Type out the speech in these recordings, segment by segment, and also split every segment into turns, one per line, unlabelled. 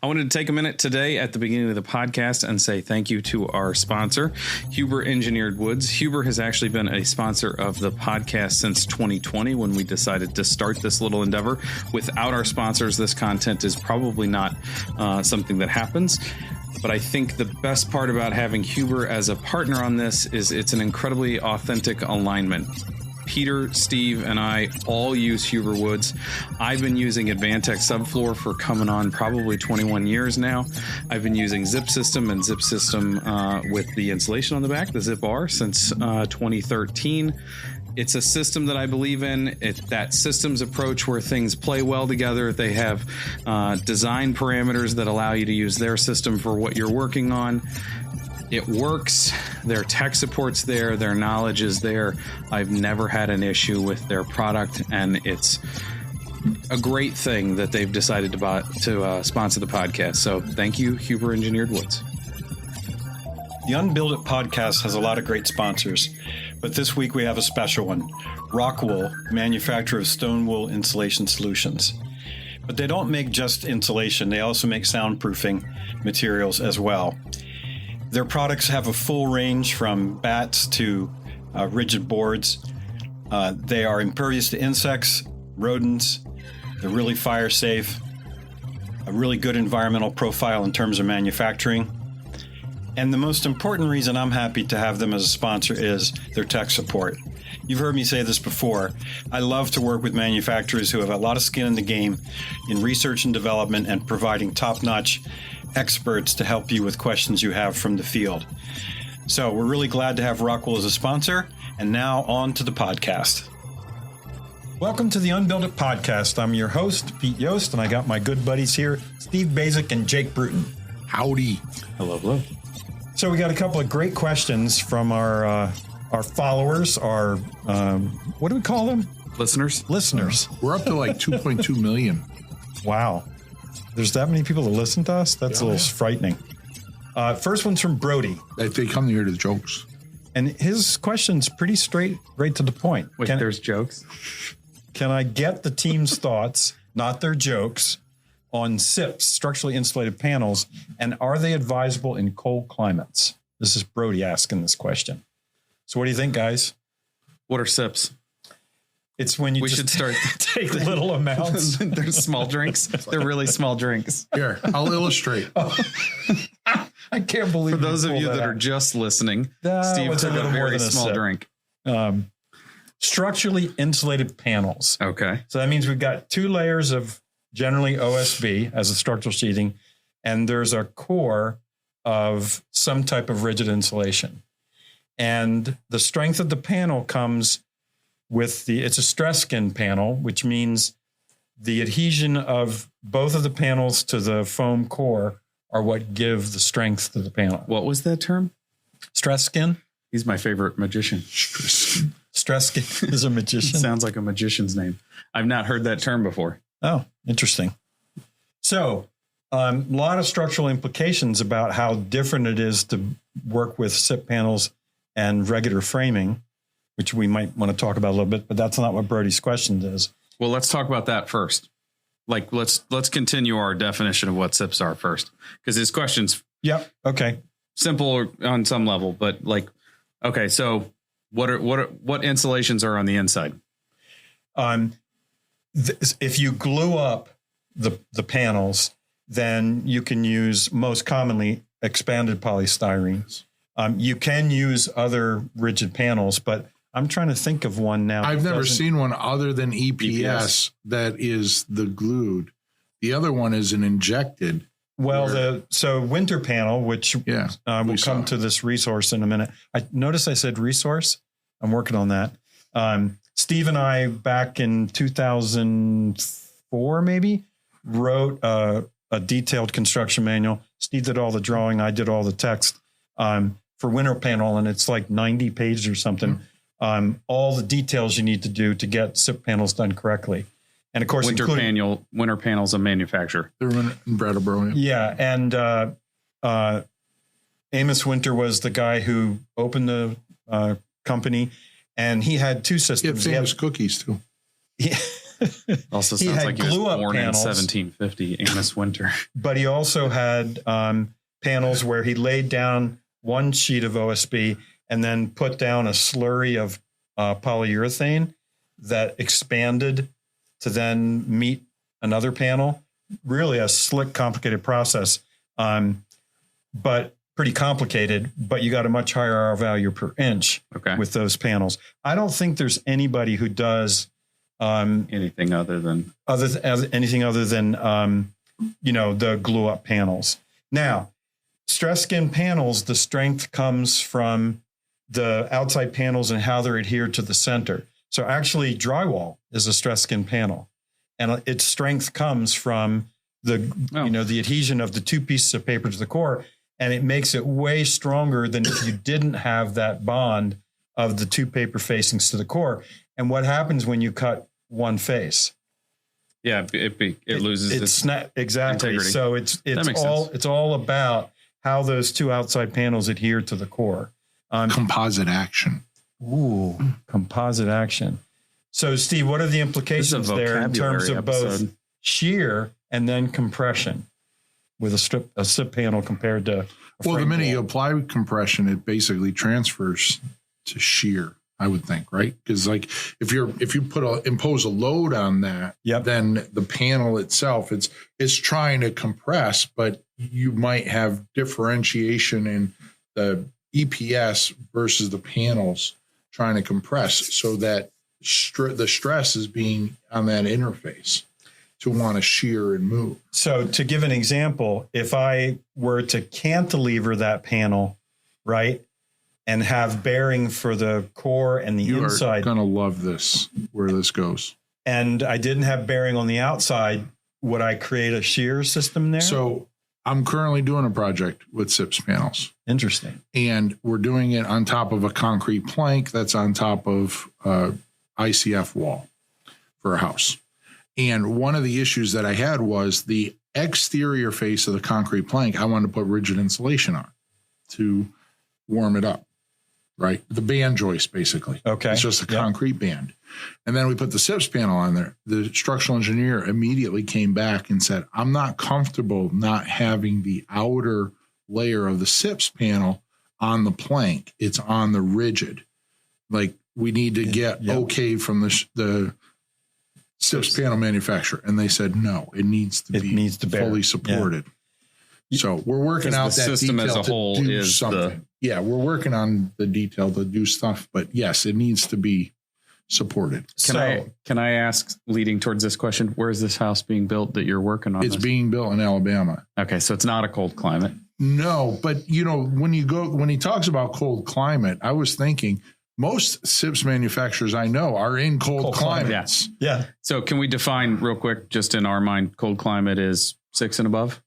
I wanted to take a minute today at the beginning of the podcast and say thank you to our sponsor, Huber Engineered Woods. Huber has actually been a sponsor of the podcast since 2020 when we decided to start this little endeavor. Without our sponsors, this content is probably not something that happens. But I think the best part about having Huber as a partner on this is it's an incredibly authentic alignment. Peter, Steve, and I all use Huber Woods. I've been using Advantech Subfloor for coming on probably 21 years now. I've been using Zip System and Zip System with the insulation on the back, the Zip R, since 2013. It's a system that I believe in. That systems approach where things play well together. They have design parameters that allow you to use their system for what you're working on. It works. Their tech support's there. Their knowledge is there. I've never had an issue with their product, and it's a great thing that they've decided to sponsor the podcast. So thank you, Huber Engineered Woods.
The UnBuild It podcast has a lot of great sponsors, but this week we have a special one, Rockwool, manufacturer of stone wool insulation solutions. But they don't make just insulation. They also make soundproofing materials as well. Their products have a full range from bats to rigid boards. They are impervious to insects, rodents. They're really fire safe, a really good environmental profile in terms of manufacturing. And the most important reason I'm happy to have them as a sponsor is their tech support. You've heard me say this before. I love to work with manufacturers who have a lot of skin in the game in research and development and providing top-notch experts to help you with questions you have from the field. So we're really glad to have Rockwool as a sponsor. And now on to the podcast.
Welcome to the UnBuild It podcast. I'm your host, Pete Yost, and I got my good buddies here, Steve Basic and Jake Bruton.
Howdy.
Hello, hello.
So we got a couple of great questions from our followers, our, what do we call them?
Listeners.
We're up to like 2.2 million.
Wow. There's that many people that listen to us? That's a little frightening. First one's from Brody.
They come here to the jokes.
And his question's pretty straight, right to the point.
Wait, there's jokes?
Can I get the team's thoughts, not their jokes, on SIPs, structurally insulated panels, and are they advisable in cold climates? This is Brody asking this question. So what do you think, guys?
What are SIPs?
It's when you
should start
take little amounts.
They're small drinks. They're really small drinks.
Here, I'll illustrate.
I can't believe
For those of you that are just listening, Steve took a very small drink.
Structurally insulated panels.
Okay.
So that means we've got two layers of generally OSB as a structural sheathing, and there's a core of some type of rigid insulation. And the strength of the panel comes with it's a stress skin panel, which means the adhesion of both of the panels to the foam core are what give the strength to the panel.
What was that term?
Stress skin?
He's my favorite magician.
Stress skin is a magician.
Sounds like a magician's name. I've not heard that term before.
Oh, interesting. So a lot of structural implications about how different it is to work with SIP panels and regular framing, which we might want to talk about a little bit, but that's not what Brody's question is.
Well, let's talk about that first. Like, let's continue our definition of what SIPs are first, because his question's
okay,
simple on some level, but like, okay, so what insulations are on the inside?
If you glue up the panels, then you can use most commonly expanded polystyrene. You can use other rigid panels, but I'm trying to think of one now.
I've never seen one other than EPS that is the glued. The other one is an injected.
Well, so winter panel, which we'll come to this resource in a minute. I notice I said resource. I'm working on that. Steve and I, back in 2004, maybe, wrote a detailed construction manual. Steve did all the drawing. I did all the text for winter panel, and it's like 90 pages or something. All the details you need to do to get SIP panels done correctly. And of course, winter
panels a manufacturer.
They're in Brattleboro.
Yeah. And Amos Winter was the guy who opened the company, and he had two systems.
He had famous cookies too.
Also
He
sounds
had
like he was
glue-up
born
panels.
in 1750, Amos Winter.
But he also had panels where he laid down one sheet of OSB and then put down a slurry of polyurethane that expanded to then meet another panel. Really a slick, complicated process, but pretty complicated. But you got a much higher R value per inch with those panels. I don't think there's anybody who does
anything other than
the glue up panels. Now, stress skin panels, the strength comes from the outside panels and how they're adhered to the center. So actually drywall is a stress skin panel, and its strength comes from the adhesion of the two pieces of paper to the core. And it makes it way stronger than if you didn't have that bond of the two paper facings to the core. And what happens when you cut one face?
Yeah, it loses its
exactly.
integrity.
So it's all about how those two outside panels adhere to the core.
Composite action.
Ooh, composite action. So, Steve, what are the implications there in terms of both shear and then compression with a strip panel compared to
the minute you apply compression, it basically transfers to shear, I would think, right? Because like if you impose a load on that, then the panel itself, it's trying to compress, but you might have differentiation in the EPS versus the panels trying to compress, so that the stress is being on that interface to want to shear and move.
So to give an example, if I were to cantilever that panel, right, and have bearing for the core and the inside.
You're going to love this, where this goes.
And I didn't have bearing on the outside, would I create a shear system there?
So I'm currently doing a project with SIPS panels.
Interesting.
And we're doing it on top of a concrete plank that's on top of ICF wall for a house. And one of the issues that I had was the exterior face of the concrete plank. I wanted to put rigid insulation on to warm it up, right? The band joist, basically.
Okay.
It's just a concrete band. And then we put the SIPS panel on there. The structural engineer immediately came back and said, I'm not comfortable not having the outer layer of the SIPS panel on the plank. It's on the rigid. Like, we need to get okay from the SIPS panel manufacturer. And they said, no, it needs to be fully supported. Yeah. So we're working out that
system
detail
as a whole
to do
is
something. We're working on the detail to do stuff, but yes, it needs to be supported.
Can I ask, leading towards this question, where is this house being built that you're working on?
It's being built in Alabama.
Okay, so it's not a cold climate.
No, but when he talks about cold climate, I was thinking most SIPS manufacturers I know are in cold climates.
Yeah.
So can we define real quick, just in our mind, cold climate is 6 and above?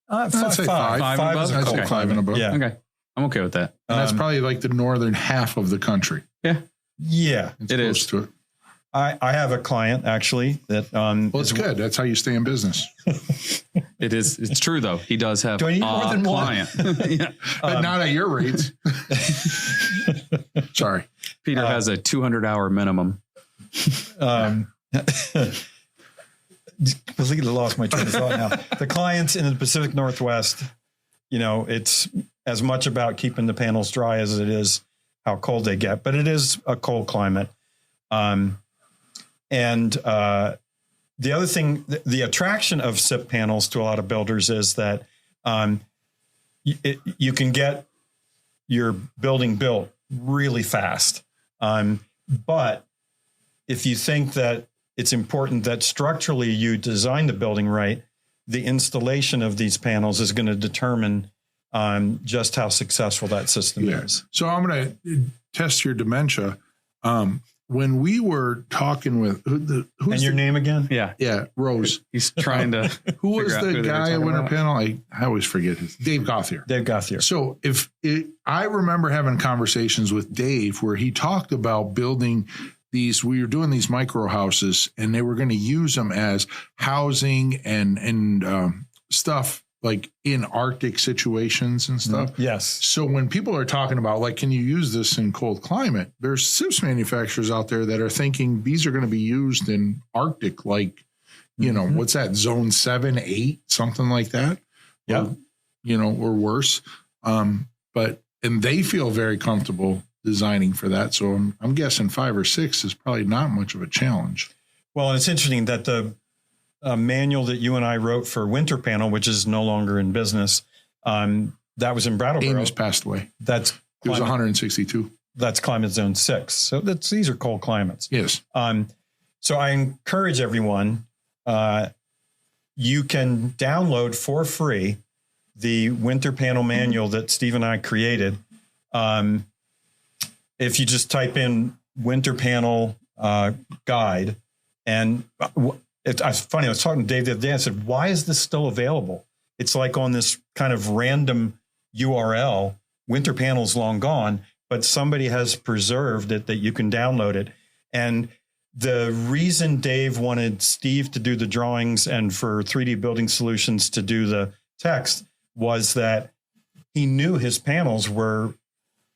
I'd say five.
Five and above?
I'd say
Okay.
5 and above.
Yeah.
Okay. I'm okay with that.
And that's probably like the northern half of the country.
Yeah.
Yeah.
It's
It
close
is.
to it.
I have a client actually that
Well, it's good. That's how you stay in business.
It is. It's true, though. He does have
Do I need more than one?
client. Yeah.
But not at your rates. Sorry.
Peter has a 200-hour minimum.
Completely lost my train of thought now. The clients in the Pacific Northwest, it's as much about keeping the panels dry as it is how cold they get, but it is a cold climate. The other thing, the attraction of SIP panels to a lot of builders is that you can get your building built really fast. But if you think that it's important that structurally you design the building right, the installation of these panels is going to determine just how successful that system is.
So I'm going to test your dementia. When we were talking with who's
your name again?
Yeah, Rose.
He's trying to.
Who was the guy at Winter Panel? I always forget his Dave Gauthier.
Dave Gauthier.
So I remember having conversations with Dave where he talked about building these. We were doing these micro houses, and they were going to use them as housing and stuff like in Arctic situations and stuff.
Yes.
So when people are talking about like, can you use this in cold climate? There's SIPs manufacturers out there that are thinking these are going to be used in Arctic, like, you know, what's that, zone 7, 8, something like that.
Yeah.
Or, you know, or worse. And they feel very comfortable designing for that. So I'm guessing 5 or 6 is probably not much of a challenge.
Well, it's interesting that the manual that you and I wrote for Winter Panel, which is no longer in business, that was in Brattleboro.
Amos passed away.
It
was 162.
That's climate zone 6. So these are cold climates.
Yes.
So I encourage everyone, you can download for free the Winter Panel manual that Steve and I created. If you just type in Winter Panel guide, and it's funny, I was talking to Dave the other day. I said, why is this still available? It's like on this kind of random URL. Winter Panel's long gone, but somebody has preserved it that you can download it. And the reason Dave wanted Steve to do the drawings and for 3D Building Solutions to do the text was that he knew his panels were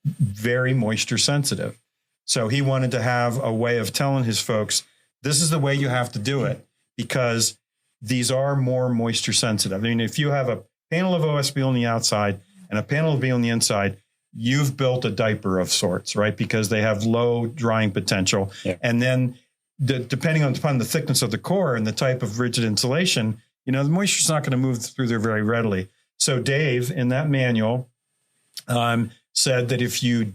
very moisture sensitive. So he wanted to have a way of telling his folks, this is the way you have to do it, because these are more moisture sensitive. I mean, if you have a panel of OSB on the outside and a panel of B on the inside, you've built a diaper of sorts, right? Because they have low drying potential. Yeah. And then depending upon the thickness of the core and the type of rigid insulation, you know, the moisture's not going to move through there very readily. So Dave, in that manual, said that if you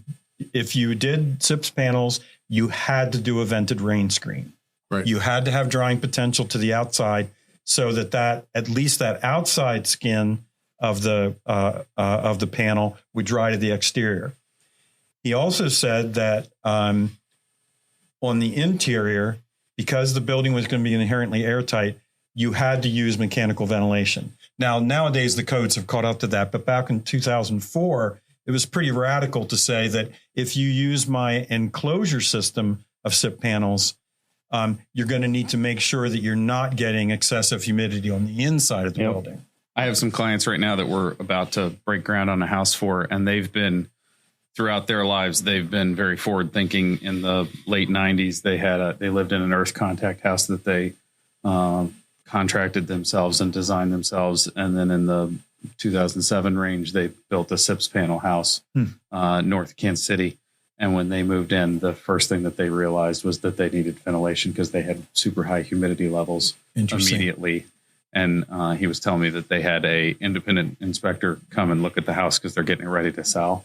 did SIPS panels, you had to do a vented rain screen.
Right.
You had to have drying potential to the outside so that at least that outside skin of the panel would dry to the exterior. He also said that on the interior, because the building was going to be inherently airtight, you had to use mechanical ventilation. Now, nowadays, the codes have caught up to that. But back in 2004, it was pretty radical to say that if you use my enclosure system of SIP panels, you're going to need to make sure that you're not getting excessive humidity on the inside of the building.
I have some clients right now that we're about to break ground on a house for, and they've been, throughout their lives, they've been very forward thinking. In the late 90s, they lived in an earth contact house that they contracted themselves and designed themselves. And then in the 2007 range, they built a SIPS panel house north of Kansas City. And when they moved in, the first thing that they realized was that they needed ventilation because they had super high humidity levels immediately. And he was telling me that they had a independent inspector come and look at the house because they're getting it ready to sell.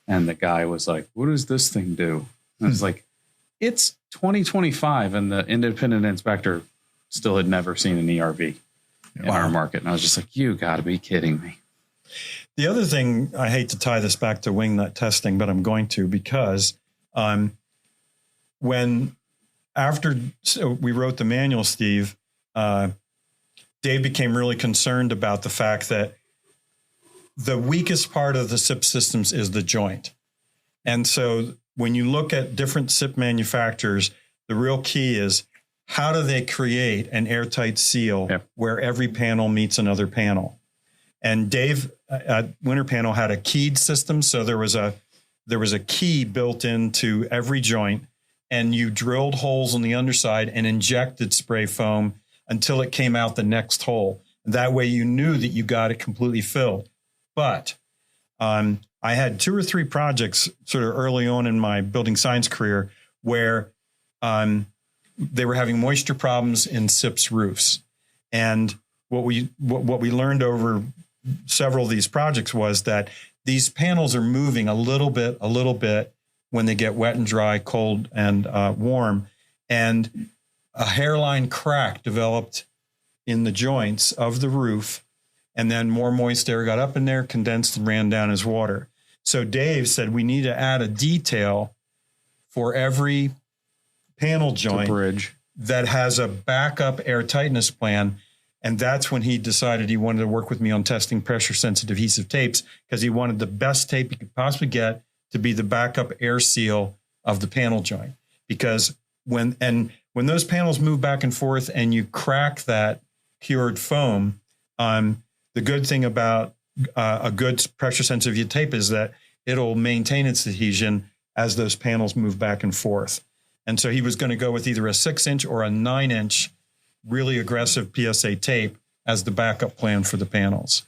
And the guy was like, what does this thing do? And I was like, it's 2025. And the independent inspector still had never seen an ERV in our market. And I was just like, you got to be kidding me.
The other thing, I hate to tie this back to wing nut testing, but I'm going to, because after we wrote the manual, Steve, Dave became really concerned about the fact that the weakest part of the SIP systems is the joint. And so when you look at different SIP manufacturers, the real key is how do they create an airtight seal where every panel meets another panel? And Dave at Winter Panel had a keyed system. So there was a key built into every joint, and you drilled holes on the underside and injected spray foam until it came out the next hole. That way you knew that you got it completely filled. But I had 2 or 3 projects sort of early on in my building science career where they were having moisture problems in SIPS roofs. And what we learned over several of these projects was that these panels are moving a little bit when they get wet and dry, cold and warm. And a hairline crack developed in the joints of the roof. And then more moist air got up in there, condensed and ran down as water. So Dave said, we need to add a detail for every panel joint
bridge
that has a backup air tightness plan. And that's when he decided he wanted to work with me on testing pressure sensitive adhesive tapes, because he wanted the best tape he could possibly get to be the backup air seal of the panel joint. Because when those panels move back and forth and you crack that cured foam, the good thing about a good pressure sensitive tape is that it'll maintain its adhesion as those panels move back and forth. And so he was going to go with either a 6-inch or a 9-inch really aggressive PSA tape as the backup plan for the panels.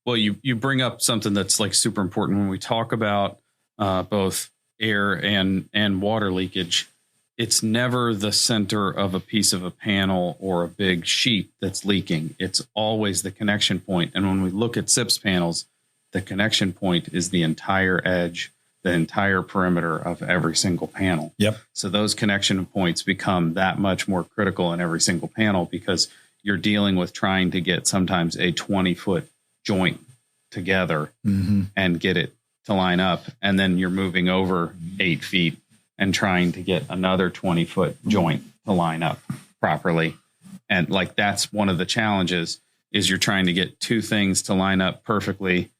Well, you bring up something that's like super important when we talk about both air and water leakage. It's never the center of a piece of a panel or a big sheet that's leaking. It's always the connection point. And when we look at SIPS panels, the connection point is the entire edge, the entire perimeter of every single panel.
Yep.
So those connection points become that much more critical in every single panel because you're dealing with trying to get sometimes a 20-foot joint together and get it to line up. And then you're moving over 8 feet and trying to get another 20-foot joint to line up properly. And like, that's one of the challenges is you're trying to get two things to line up perfectly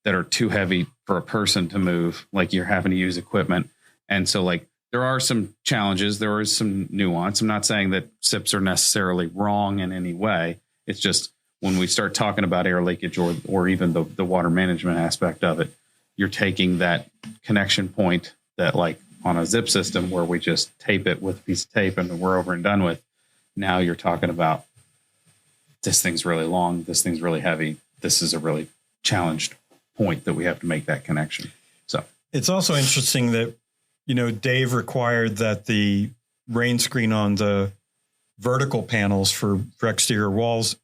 that are too heavy for a person to move. Like you're having to use equipment. And so like, there are some challenges. There is some nuance. I'm not saying that SIPs are necessarily wrong in any way. It's just when we start talking about air leakage or even the water management aspect of it, you're taking that connection point that like on a zip system where we just tape it with a piece of tape and we're over and done with. Now you're talking about this thing's really long. This thing's really heavy. This is a really challenged point that we have to make that connection. So
it's also interesting that, you know, Dave required that the rain screen on the vertical panels for exterior walls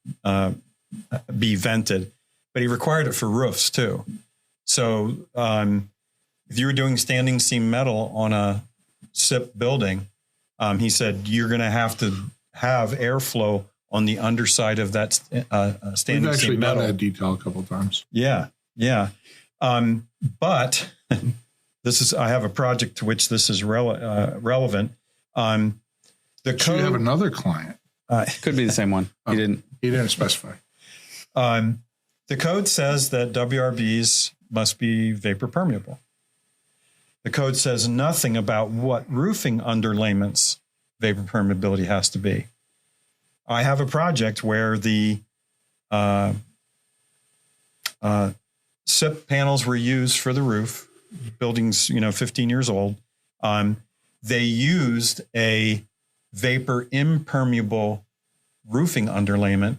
be vented, but he required it for roofs too. So if you were doing standing seam metal on a SIP building, he said you're going to have airflow on the underside of that standing seam metal.
We've actually done that detail a couple of times.
Yeah. But I have a project to which this is relevant. The code,
you have another client.
Could be the same one. He didn't
specify.
The code says that WRBs must be vapor permeable. The code says nothing about what roofing underlayments vapor permeability has to be. I have a project where the SIP panels were used for the roof. Building's 15 years old. They used a vapor impermeable roofing underlayment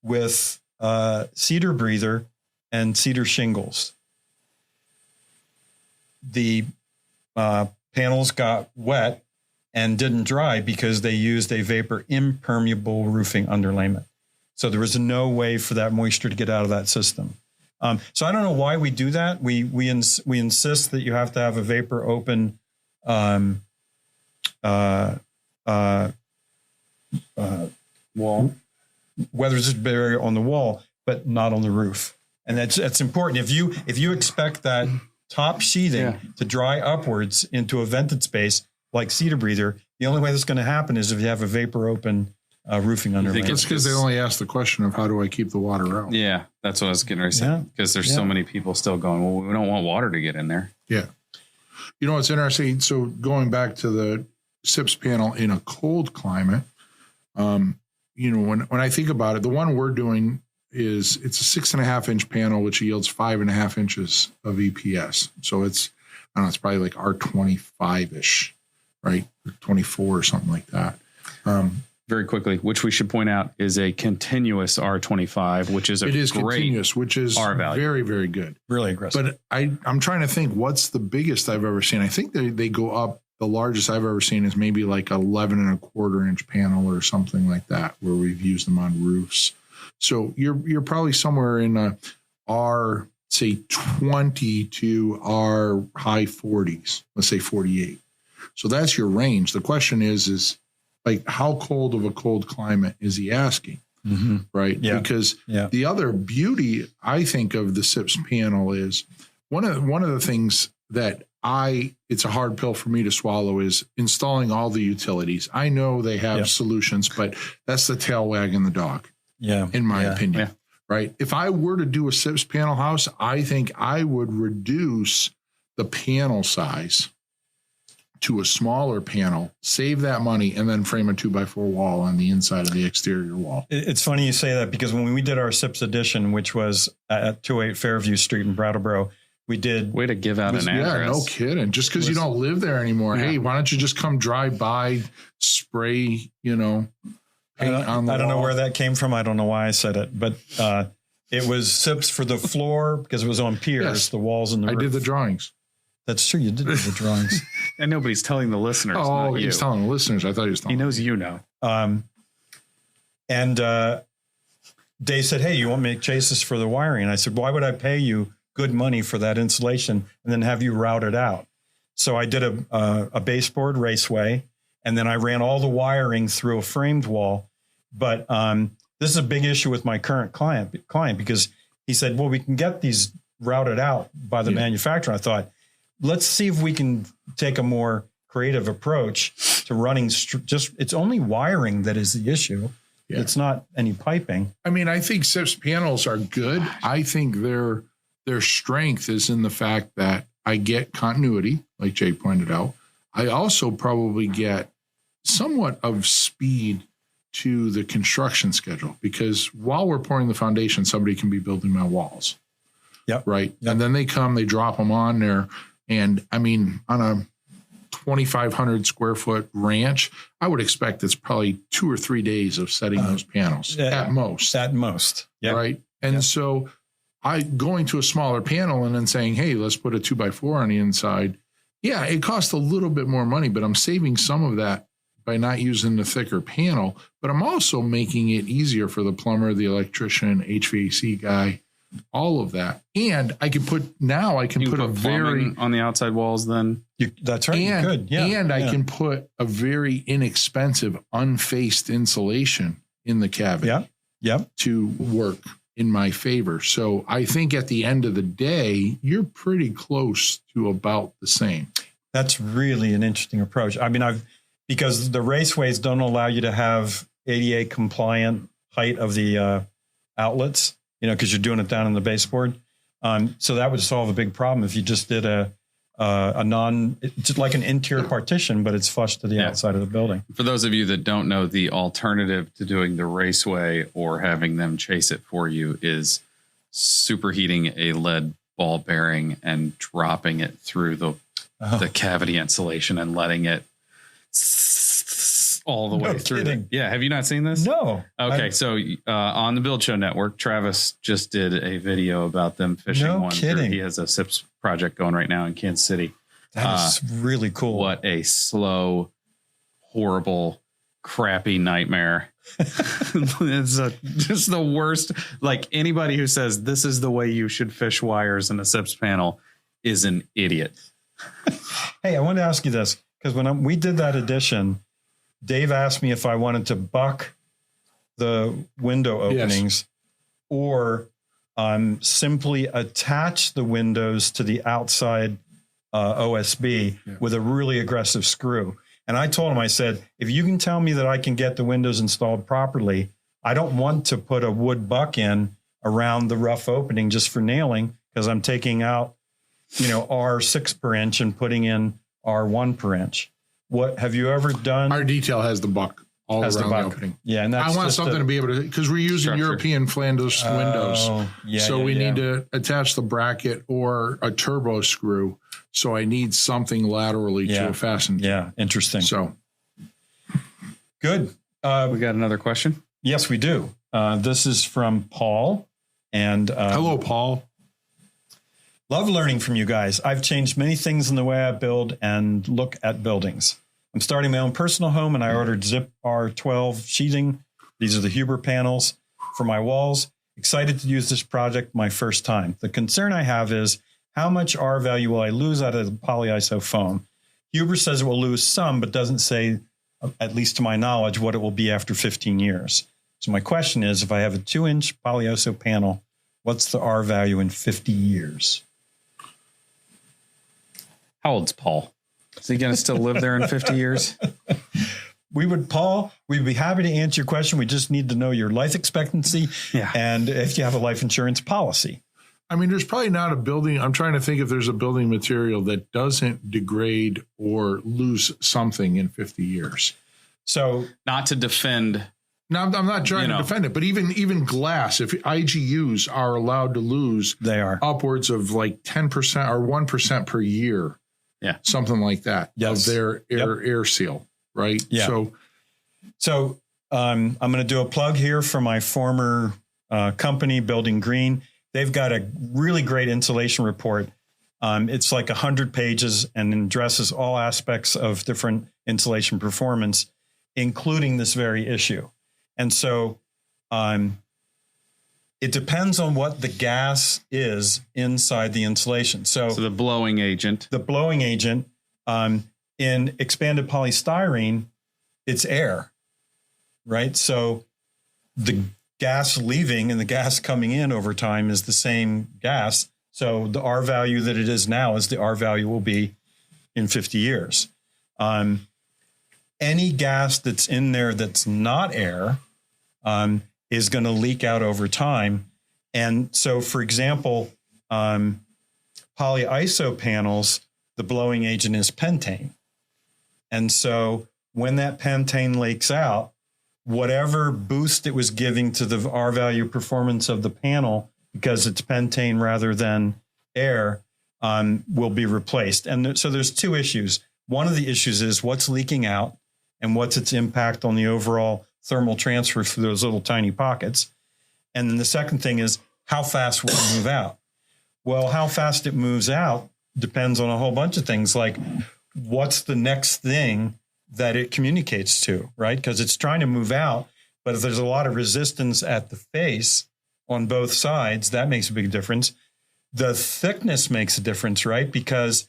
with cedar breather and cedar shingles. The panels got wet and didn't dry because they used a vapor impermeable roofing underlayment. So there was no way for that moisture to get out of that system. So I don't know why we do that. We insist that you have to have a vapor open wall, weather barrier on the wall, but not on the roof. And that's important. If you expect that top sheathing to dry upwards into a vented space like cedar breather, the only way that's going to happen is if you have a vapor open roofing underlayment.
It's because they only ask the question of how do I keep the water out?
Yeah, that's what I was getting ready to say. Because there's so many people still going, well, we don't want water to get in there.
Yeah. You know, it's interesting. So going back to the SIPS panel in a cold climate, when I think about it, the one we're doing it's a 6.5-inch panel, which yields 5.5 inches of EPS. So it's probably like R25-ish, right? 24 or something like that.
Very quickly, which we should point out is a continuous R25, which is great
continuous, which is
R value.
Very, very good.
Really aggressive.
But I'm trying to think what's the biggest I've ever seen. I think they go up. The largest I've ever seen is maybe like 11.25-inch panel or something like that, where we've used them on roofs. So you're probably somewhere in a R, say 20 to R high 40s. Let's say 48. So that's your range. The question is like, how cold of a cold climate is he asking? Mm-hmm. Right? Yeah. Because the other beauty, I think, of the SIPS panel is one of the things that it's a hard pill for me to swallow is installing all the utilities. I know they have solutions, but that's the tail wagging the dog. Yeah. In my opinion. Yeah. Right. If I were to do a SIPS panel house, I think I would reduce the panel size to a smaller panel, save that money, and then frame a 2x4 wall on the inside of the exterior wall.
It's funny you say that, because when we did our SIPS edition, which was at 208 Fairview Street in Brattleboro, we did.
Way to give out an address.
Yeah, no kidding. Just because you don't live there anymore. Yeah. Hey, why don't you just come drive by, spray, paint on the wall.
I don't know where that came from. I don't know why I said it, but it was SIPS for the floor because it was on piers, the walls and the roof.
I did the drawings.
That's true. You did do the drawings.
And nobody's telling the listeners.
Oh, he's telling the listeners. I thought he was telling.
He knows you know.
And Dave said, "Hey, you want me to chase this for the wiring?" And I said, "Why would I pay you good money for that insulation and then have you route it out?" So I did a baseboard raceway, and then I ran all the wiring through a framed wall. But this is a big issue with my current client because he said, "Well, we can get these routed out by the manufacturer." I thought, let's see if we can take a more creative approach to running. It's only wiring that is the issue. Yeah. It's not any piping.
I mean, I think SIPS panels are good. I think their strength is in the fact that I get continuity, like Jay pointed out. I also probably get somewhat of speed to the construction schedule, because while we're pouring the foundation, somebody can be building my walls.
Yep.
Right.
Yep.
And then they come, they drop them on there. And I mean, on a 2,500 square foot ranch, I would expect it's probably 2 or 3 days of setting those panels at most.
At most. Yep.
Right. And so going to a smaller panel and then saying, hey, let's put a 2x4 on the inside. Yeah, it costs a little bit more money, but I'm saving some of that by not using the thicker panel. But I'm also making it easier for the plumber, the electrician, HVAC guy, all of that. And I can put a very
on the outside walls then.
That's right.
And,
you could. Yeah.
And I can put a very inexpensive unfaced insulation in the cavity to work in my favor. So I think at the end of the day, you're pretty close to about the same.
That's really an interesting approach. I mean, because the raceways don't allow you to have ADA compliant height of the outlets, because you're doing it down in the baseboard. So that would solve a big problem if you just did it's like an interior partition, but it's flush to the outside of the building.
For those of you that don't know, the alternative to doing the raceway or having them chase it for you is superheating a lead ball bearing and dropping it through the cavity insulation and letting it all the way through. Yeah. Have you not seen this?
No.
Okay. So on the Build Show Network, Travis just did a video about them fishing one. He has a SIPS project going right now in Kansas City.
That is really cool.
What a slow, horrible, crappy nightmare. It's just the worst. Like, anybody who says this is the way you should fish wires in a SIPS panel is an idiot.
Hey, I want to ask you this, because when we did that edition, Dave asked me if I wanted to buck the window openings or simply attach the windows to the outside OSB with a really aggressive screw. And I told him, I said, if you can tell me that I can get the windows installed properly, I don't want to put a wood buck in around the rough opening just for nailing, because I'm taking out, R6 per inch and putting in R1 per inch. What have you ever done?
Our detail has the buck all around the opening.
Yeah, and
I want something to be able to, because we're using European flange windows. So we need to attach the bracket or a turbo screw. So I need something laterally to fasten.
Yeah, interesting.
So
good.
We got another question.
Yes, we do. This is from Paul. And
hello, Paul.
Love learning from you guys. I've changed many things in the way I build and look at buildings. I'm starting my own personal home, and I ordered Zip R12 sheeting. These are the Huber panels for my walls. Excited to use this project my first time. The concern I have is, how much R value will I lose out of the polyiso foam? Huber says it will lose some, but doesn't say, at least to my knowledge, what it will be after 15 years. So my question is, if I have a 2-inch polyiso panel, what's the R value in 50 years?
How old's Paul? Is he going to still live there in 50 years?
We'd be happy to answer your question. We just need to know your life expectancy and if you have a life insurance policy.
I mean, there's probably not a building. I'm trying to think if there's a building material that doesn't degrade or lose something in 50 years.
So
not to defend.
Now, I'm not trying to defend it, but even glass, if IGUs are allowed to lose,
they are
upwards of like 10% or 1% per year.
Yeah.
Something like that.
Yes.
Of their air seal. Right.
Yeah. So I'm going to do a plug here for my former company, Building Green. They've got a really great insulation report. It's like 100 pages and addresses all aspects of different insulation performance, including this very issue. And so it depends on what the gas is inside the insulation. So
the blowing agent.
The blowing agent in expanded polystyrene, it's air, right? So the gas leaving and the gas coming in over time is the same gas. So the R value that it is now is the R value will be in 50 years. Any gas that's in there that's not air is going to leak out over time. And so, for example, polyiso panels, the blowing agent is pentane. And so when that pentane leaks out, whatever boost it was giving to the R value performance of the panel, because it's pentane rather than air, will be replaced. And so there's two issues. One of the issues is what's leaking out and what's its impact on the overall thermal transfer through those little tiny pockets. And then the second thing is how fast will it move out? Well, how fast it moves out depends on a whole bunch of things, like what's the next thing that it communicates to, right? Because it's trying to move out, but if there's a lot of resistance at the face on both sides, that makes a big difference. The thickness makes a difference, right? Because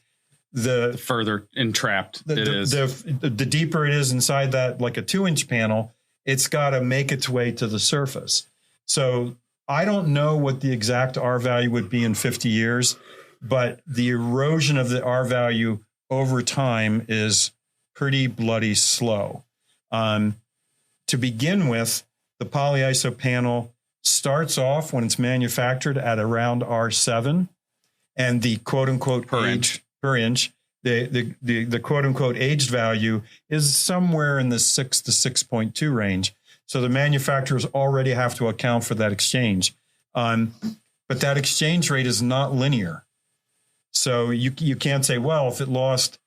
the
further entrapped it is.
The deeper it is inside that, like a 2-inch panel, it's got to make its way to the surface. So I don't know what the exact R value would be in 50 years, but the erosion of the R value over time is pretty bloody slow. To begin with, the polyiso panel starts off when it's manufactured at around R7, and the quote unquote per inch, the quote unquote aged value is somewhere in the 6 to 6.2 range. So the manufacturers already have to account for that exchange. But that exchange rate is not linear. So you can't say, well, if it lost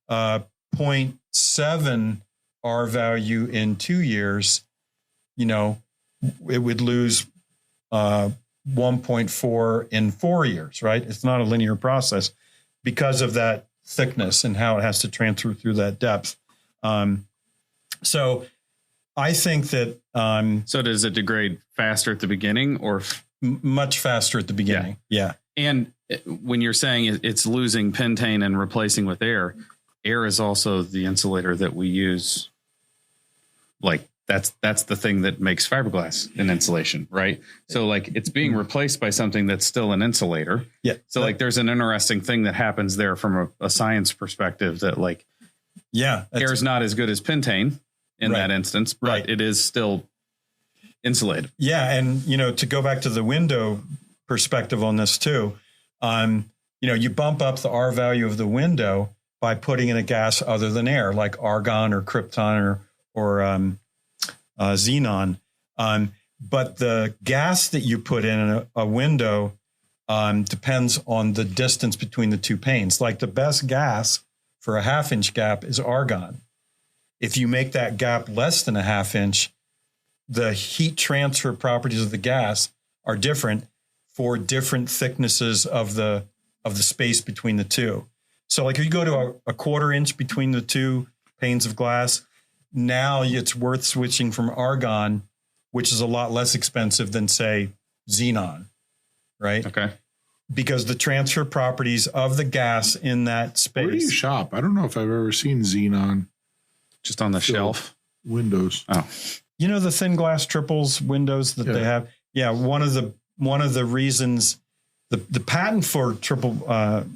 0.7 R value in 2 years, it would lose 1.4 in 4 years, right? It's not a linear process because of that thickness and how it has to transfer through that depth. So I think that...
so does it degrade faster at the beginning or...
Much faster at the beginning. Yeah.
And when you're saying it's losing pentane and replacing with air is also the insulator that we use. Like that's the thing that makes fiberglass an insulation, right? So like it's being replaced by something that's still an insulator.
Yeah.
So like there's an interesting thing that happens there from a science perspective that like, air is not as good as pentane in that instance, but it is still insulated.
Yeah. And, to go back to the window perspective on this too, you bump up the R value of the window by putting in a gas other than air, like argon or krypton or xenon. But the gas that you put in a window depends on the distance between the two panes. Like the best gas for a 1/2 inch gap is argon. If you make that gap less than a 1/2 inch, the heat transfer properties of the gas are different for different thicknesses of the space between the two. So like if you go to a 1/4 inch between the two panes of glass, now it's worth switching from argon, which is a lot less expensive than, say, xenon, right?
Okay.
Because the transfer properties of the gas in that space.
Where do you shop? I don't know if I've ever seen xenon.
Just on the shelf.
Windows.
Oh.
The thin glass triples windows that they have. Yeah, one of the reasons the patent for triple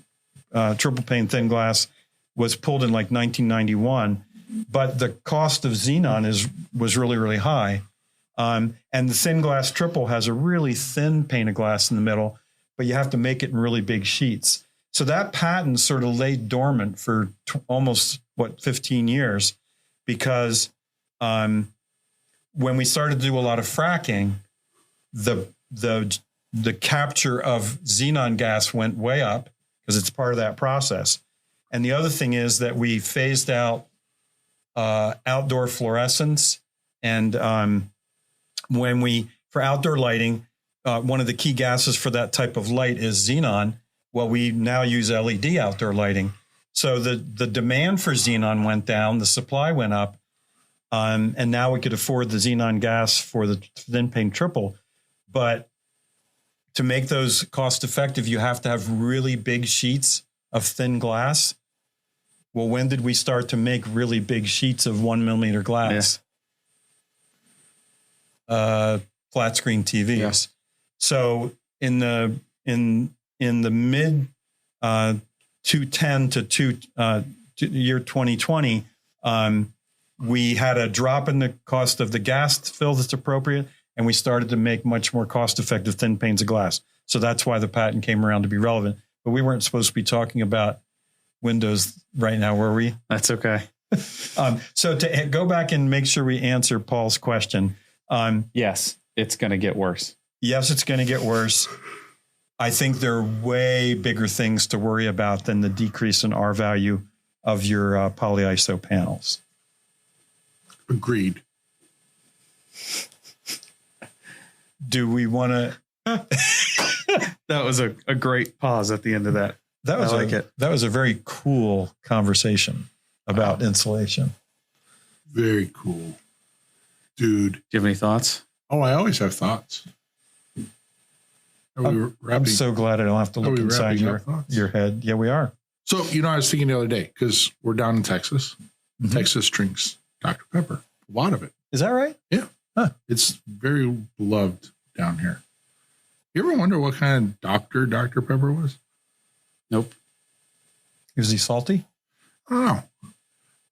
pane thin glass was pulled in like 1991, but the cost of xenon was really, really high. And the thin glass triple has a really thin pane of glass in the middle, but you have to make it in really big sheets. So that patent sort of lay dormant for almost 15 years, because when we started to do a lot of fracking, the capture of xenon gas went way up because it's part of that process. And the other thing is that we phased out outdoor fluorescence. And for outdoor lighting, one of the key gases for that type of light is xenon. Well, we now use LED outdoor lighting. So the demand for xenon went down, the supply went up, and now we could afford the xenon gas for the thin paint triple. But to make those cost effective, you have to have really big sheets of thin glass. Well, when did we start to make really big sheets of 1 millimeter glass? Yeah. Flat screen TVs. Yeah. So in the mid 2010 to year 2020, we had a drop in the cost of the gas fill that's appropriate, and we started to make much more cost-effective thin panes of glass. So that's why the patent came around to be relevant. But we weren't supposed to be talking about windows right now, were we?
That's okay.
So to go back and make sure we answer Paul's question.
Yes, it's going to get worse.
Yes, it's going to get worse. I think there are way bigger things to worry about than the decrease in R value of your polyiso panels.
Agreed.
Do we want to?
That was a great pause at the end of that.
That was a very cool conversation about insulation.
Very cool. Dude.
Do you have any thoughts?
Oh, I always have thoughts.
I'm so glad I don't have to look inside your head. Yeah, we are.
So, I was thinking the other day, because we're down in Texas. Mm-hmm. Texas drinks Dr. Pepper. A lot of it.
Is that right?
Yeah. Huh. It's very beloved down here. You ever wonder what kind of doctor Dr. Pepper was?
Nope.
Is he salty?
I don't know.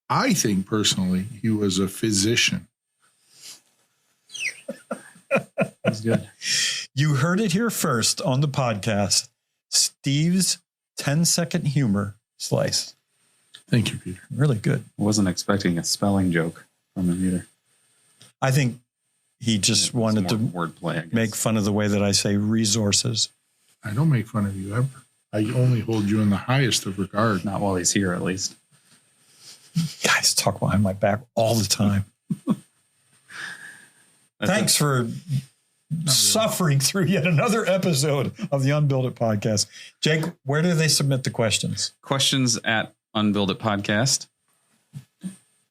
I think personally he was a physician.
That's good.
You heard it here first on the podcast. Steve's 10-second humor slice.
Thank you, Peter.
Really good.
I wasn't expecting a spelling joke from him either.
I think he just wanted to
wordplay,
make fun of the way that I say resources.
I don't make fun of you ever. I only hold you in the highest of regard.
Not while he's here, at least.
Guys talk behind my back all the time. Thanks for suffering through yet another episode of the UnBuild It podcast. Jake, where do they submit the questions?
Questions at UnBuild It podcast.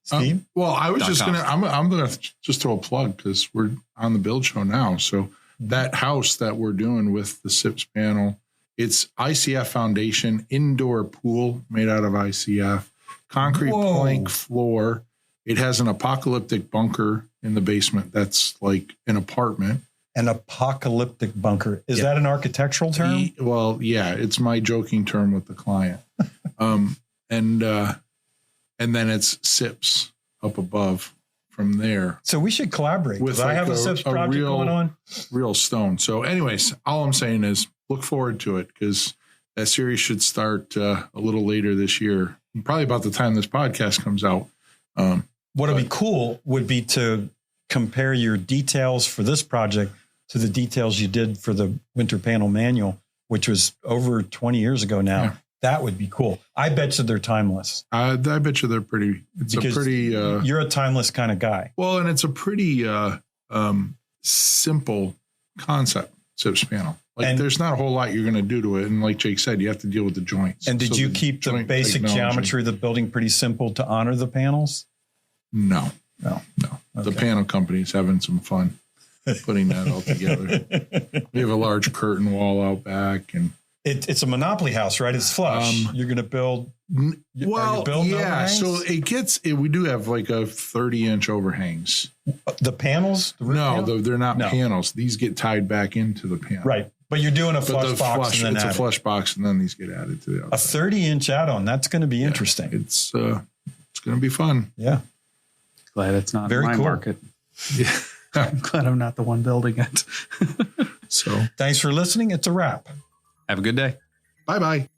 Steve?
Well, I was just going to, I'm going to just throw a plug because we're on the build show now. So that house that we're doing with the SIPS panel, it's ICF foundation, indoor pool made out of ICF, concrete plank floor. It has an apocalyptic bunker in the basement. That's like an apartment.
An apocalyptic bunker. Is that an architectural term?
Well, yeah, it's my joking term with the client. And then it's SIPS up above from there.
So we should collaborate.
With
I have a SIPS project going on.
Real stone. So anyways, all I'm saying is look forward to it because that series should start a little later this year, probably about the time this podcast comes out.
What would be cool would be to compare your details for this project to the details you did for the winter panel manual, which was over 20 years ago now. Yeah. That would be cool. I bet you they're timeless.
I bet you they're pretty.
You're a timeless kind of guy.
Well, and it's a pretty simple concept, SIPS panel. There's not a whole lot you're going to do to it. And like Jake said, you have to deal with the joints.
And did you keep the basic geometry of the building pretty simple to honor the panels?
No.
Okay.
The panel company's having some fun putting that all together. We have a large curtain wall out back, and
it's a monopoly house, right? It's flush. You're going to build.
Yeah. So we do have like a 30-inch overhangs.
The panels?
They're not panels. These get tied back into the panel.
Right. But you're doing a flush box.
It's a flush box, and then these get added to the outside.
A 30-inch add-on. That's going to be interesting.
It's going to be fun.
Yeah.
Glad it's not
very
my
cool.
market. Yeah. I'm glad I'm not the one building it.
So thanks for listening. It's a wrap.
Have a good day.
Bye-bye.